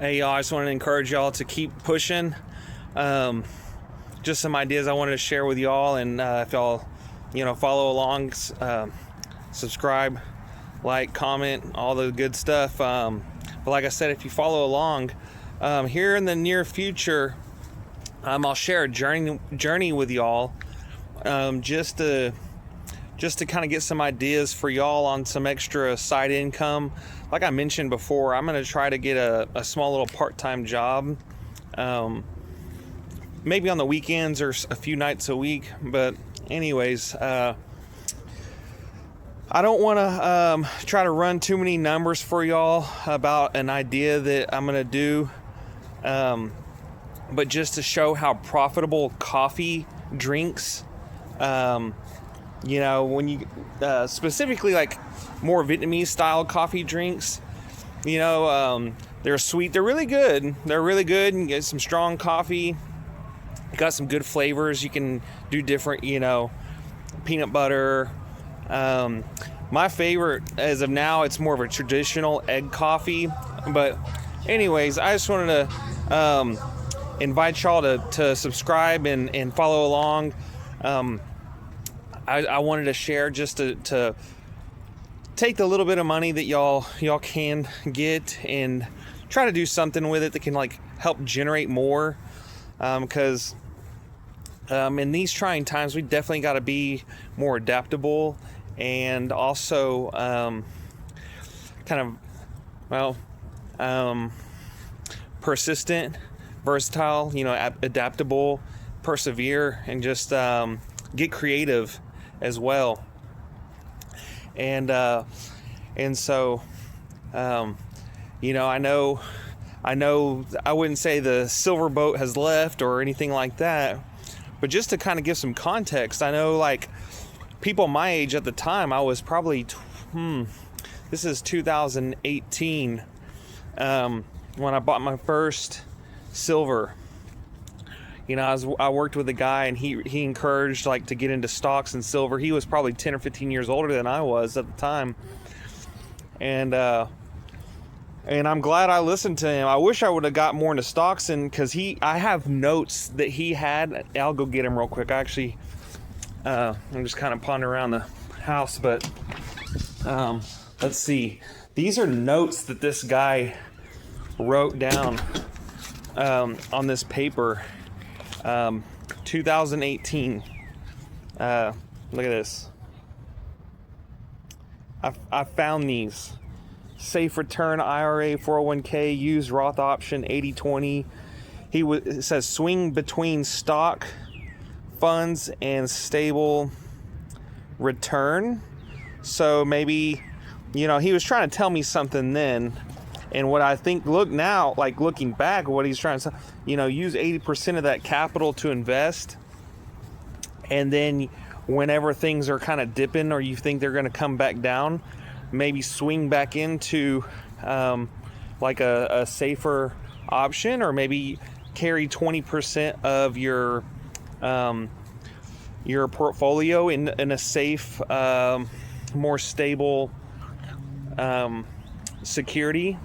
Hey y'all, I just wanted to encourage y'all to keep pushing. Just some ideas I wanted to share with y'all, and if y'all, follow along, subscribe, like, comment, all the good stuff. But like I said, if you follow along, here in the near future, I'll share a journey with y'all, just to kind of get some ideas for y'all on some extra side income. Like I mentioned before, I'm going to try to get a small little part-time job, maybe on the weekends or a few nights a week. But anyways, I don't want to try to run too many numbers for y'all about an idea that I'm going to do, but just to show how profitable coffee drinks, when you specifically like more Vietnamese style coffee drinks, they're sweet, they're really good, and get some strong coffee, got some good flavors. You can do different, peanut butter. My favorite as of now, it's more of a traditional egg coffee. But anyways, I just wanted to invite y'all to subscribe and follow along. I wanted to share just to take the little bit of money that y'all can get and try to do something with it that can like help generate more, because in these trying times we definitely got to be more adaptable and also persistent, versatile, adaptable, persevere, and just get creative as well. And so I know I wouldn't say the silver boat has left or anything like that, but just to kind of give some context, I know like people my age at the time, I was probably this is 2018 when I bought my first silver. I worked with a guy, and he encouraged like to get into stocks and silver. He was probably 10 or 15 years older than I was at the time. And I'm glad I listened to him. I wish I would have got more into stocks, and because I have notes that he had. I'll go get him real quick. I'm just kind of pondering around the house, but let's see. These are notes that this guy wrote down on this paper. 2018. Look at this. I found these. Safe return IRA, 401k, use Roth option, 80/20. It says swing between stock, funds, and stable return. So maybe, he was trying to tell me something then. And what I think, looking back, what he's trying to say, use 80% of that capital to invest. And then whenever things are kind of dipping or you think they're going to come back down, maybe swing back into like a safer option, or maybe carry 20% of your portfolio in a safe, more stable security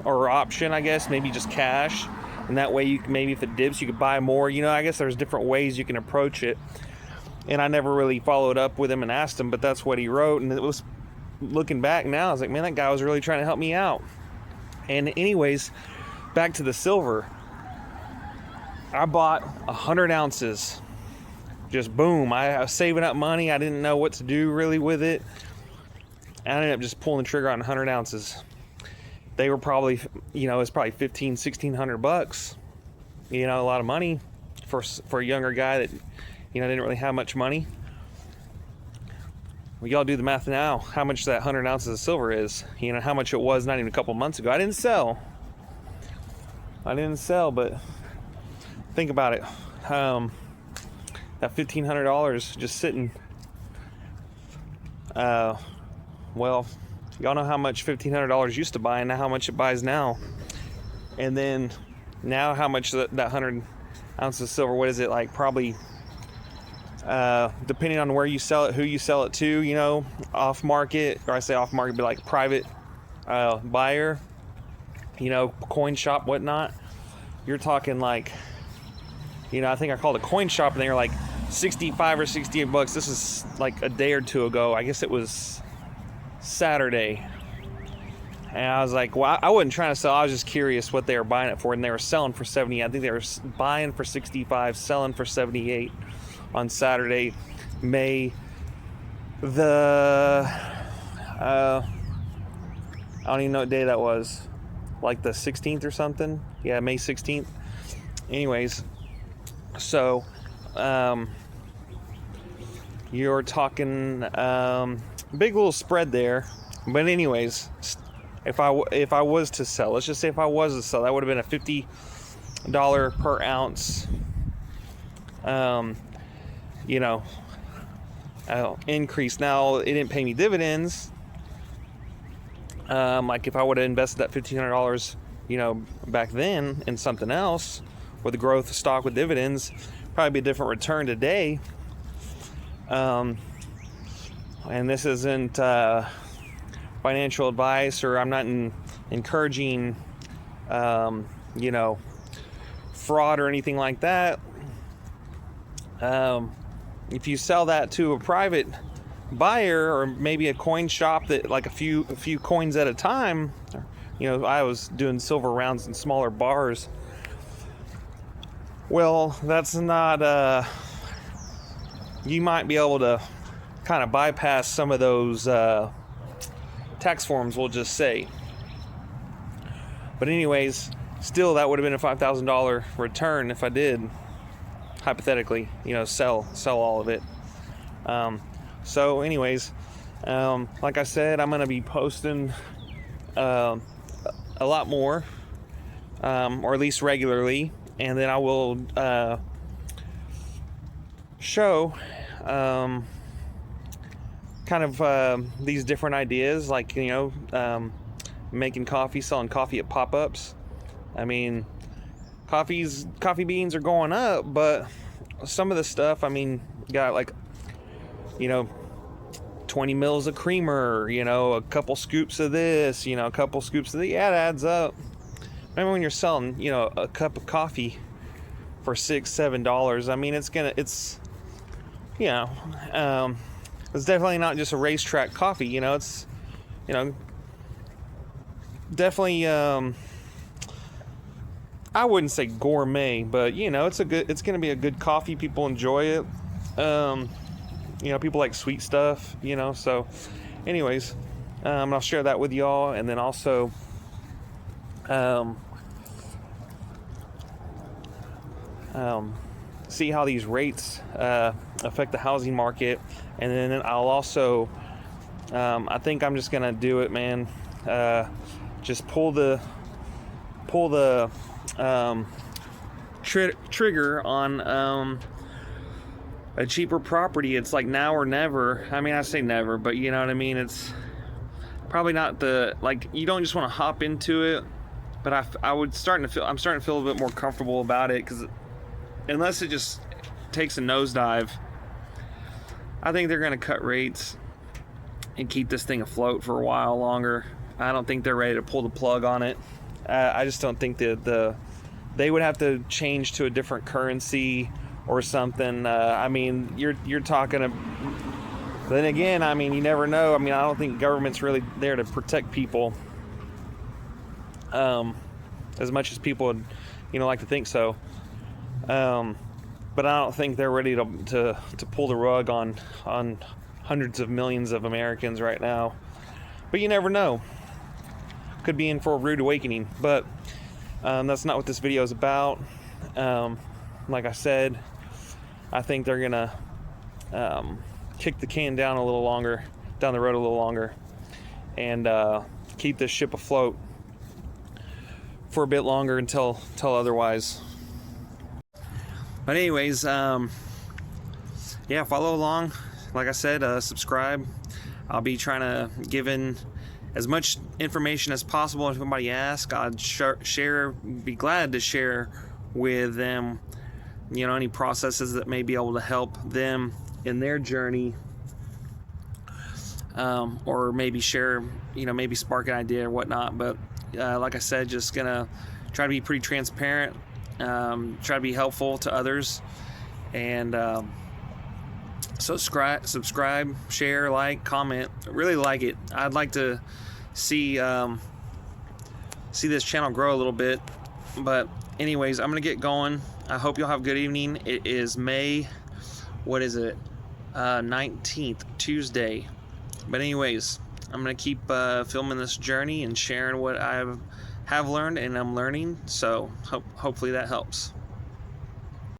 or option, I guess, maybe just cash. And that way maybe if it dips, you could buy more. I guess there's different ways you can approach it. And I never really followed up with him and asked him, but that's what he wrote. And it was, looking back now, I was like, man, that guy was really trying to help me out. And anyways, back to the silver. I bought 100 ounces. Just boom. I was saving up money. I didn't know what to do really with it. I ended up just pulling the trigger on 100 ounces. They were probably, it's probably $1,500-$1,600. A lot of money for a younger guy that, didn't really have much money. Well, y'all do the math now. How much that 100 ounces of silver is? How much it was not even a couple months ago. I didn't sell, but think about it. That $1,500 just sitting. Well, y'all know how much $1,500 used to buy, and how much it buys now. And then now how much that 100 ounces of silver, what is it, like probably, depending on where you sell it, who you sell it to, off market, or I say off market, but like private buyer, coin shop, whatnot, you're talking like, I think I called a coin shop and they were like 65 or 68 bucks. This is like a day or two ago. I guess it was Saturday. And I was like, well, I wasn't trying to sell. I was just curious what they were buying it for. And they were selling for 70. I think they were buying for 65, selling for 78 on Saturday, May the, I don't even know what day that was. Like the 16th or something. Yeah, May 16th. Anyways, so you're talking big little spread there. But anyways, if I was to sell, let's just say if I was to sell, that would have been a $50 per ounce increase. Now, it didn't pay me dividends. Like if I would have invested that $1,500, back then in something else with a growth stock with dividends, probably be a different return today. And this isn't financial advice, or I'm not encouraging, fraud or anything like that. If you sell that to a private buyer, or maybe a coin shop that like a few coins at a time, I was doing silver rounds in smaller bars. Well, that's not, you might be able to kind of bypass some of those tax forms, we'll just say. But anyways, still that would have been a $5,000 return if I did, hypothetically, sell all of it. So anyways, like I said, I'm going to be posting a lot more, or at least regularly, and then I will show kind of these different ideas, like making coffee, selling coffee at pop-ups. I mean, coffee beans are going up, but some of the stuff, got like 20 mils of creamer, a couple scoops of this, a couple scoops of that. Yeah, it adds up. Remember when you're selling, a cup of coffee for $6-7, it's definitely not just a racetrack coffee, it's, definitely, I wouldn't say gourmet, but it's going to be a good coffee. People enjoy it. People like sweet stuff, so anyways, I'll share that with y'all. And then also, see how these rates affect the housing market. And then I'll also, I think I'm just going to do it, man. Just pull the trigger on a cheaper property. It's like now or never. I say never, but you know what I mean? It's probably not you don't just want to hop into it, but I'm starting to feel a little bit more comfortable about it, because unless it just takes a nosedive, I think they're going to cut rates and keep this thing afloat for a while longer. I don't think they're ready to pull the plug on it. I just don't think that they would have to change to a different currency or something. You're talking. Then again, you never know. I don't think government's really there to protect people, as much as people would, like to think so. But I don't think they're ready to pull the rug on hundreds of millions of Americans right now. But you never know. Could be in for a rude awakening. But that's not what this video is about. Like I said, I think they're gonna kick the can down the road a little longer, and keep this ship afloat for a bit longer until otherwise. But anyways, follow along. Like I said, subscribe. I'll be trying to give in as much information as possible. If somebody asks, I'd be glad to share with them, any processes that may be able to help them in their journey, or maybe share, maybe spark an idea or whatnot. But Like I said, just gonna try to be pretty transparent, try to be helpful to others, and subscribe, share, like, comment. Really like it. I'd like to see this channel grow a little bit. But anyways, I'm gonna get going. I hope y'all have a good evening. It is May, what is it, 19th, Tuesday. But anyways, I'm gonna keep filming this journey and sharing what I have learned and I'm learning. So hopefully that helps.